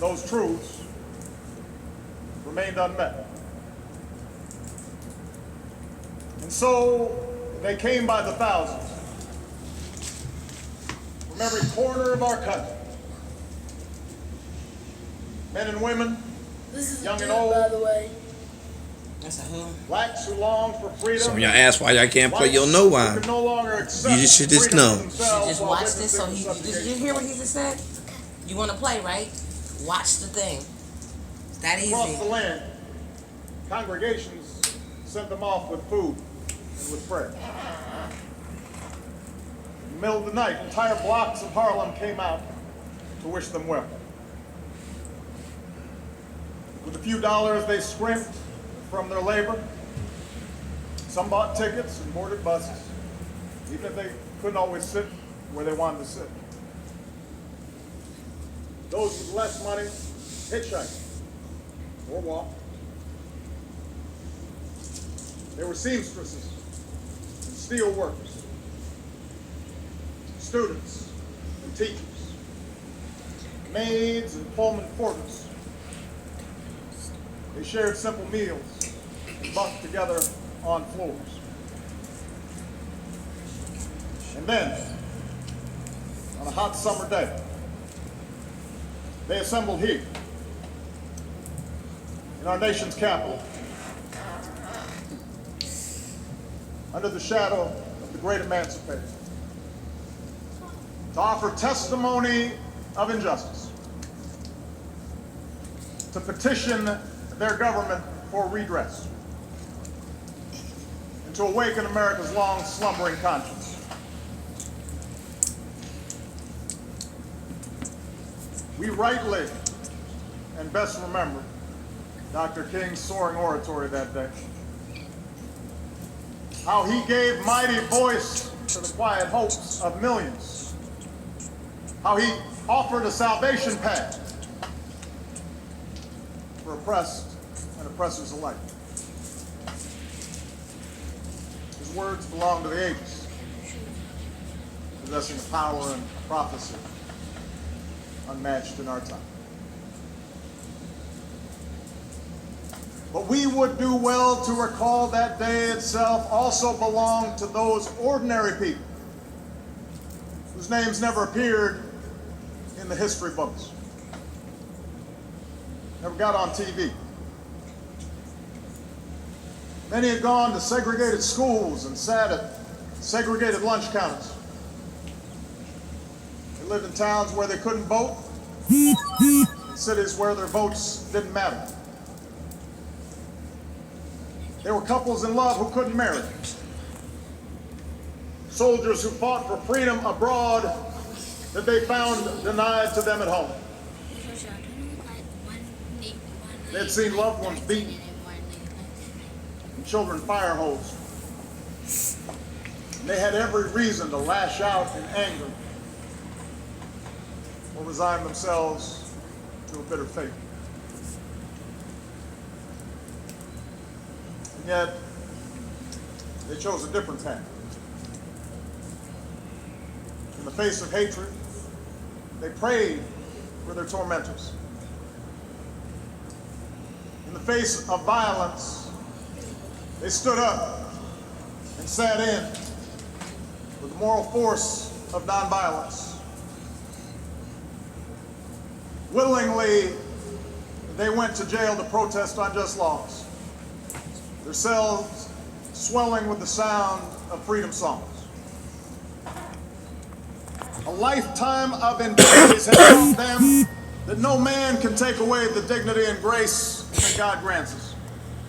those truths remained unmet. And so they came by the thousands from every corner of our country. Men and women, young and old, by the way. That's a who? blacks who long for freedom. Some of y'all ask why y'all can't play your no wine. Who can no longer accept You should just freedom know. for You themselves just while watch this. So witnessing did you subjugation. hear what he just said? You want to play, right? Watch the thing. That Across the easy. land, congregations sent them off with food and with prayer. In the middle of the night, entire blocks of Harlem came out to wish them well. With a few dollars they scrimped from their labor, some bought tickets and boarded buses, even if they couldn't always sit where they wanted to sit. Those with less money hitchhiked or walked. There were seamstresses and steel workers, students and teachers, maids and Pullman porters. They shared simple meals and bunked together on floors. And then, on a hot summer day, they assembled here in our nation's capital under the shadow of the great emancipator to offer testimony of injustice, to petition their government for redress, and to awaken America's long slumbering conscience. We rightly and best remember Dr. King's soaring oratory that day. How he gave mighty voice to the quiet hopes of millions. How he offered a salvation path for oppressed and oppressors alike. His words belong to the ages, possessing a power and a prophecy unmatched in our time. But we would do well to recall that day itself also belonged to those ordinary people whose names never appeared in the history books, never got on TV. Many had gone to segregated schools and sat at segregated lunch counters. They lived in towns where they couldn't vote, in cities where their votes didn't matter. There were couples in love who couldn't marry. Soldiers who fought for freedom abroad that they found denied to them at home. They had seen loved ones beaten and children fire hosed. And they had every reason to lash out in anger or resign themselves to a bitter fate. And yet, they chose a different path. In the face of hatred, they prayed for their tormentors. In the face of violence, they stood up and sat in with the moral force of nonviolence. Willingly, they went to jail to protest unjust laws, their cells swelling with the sound of freedom songs. A lifetime of injustice has taught them that no man can take away the dignity and grace that God grants us.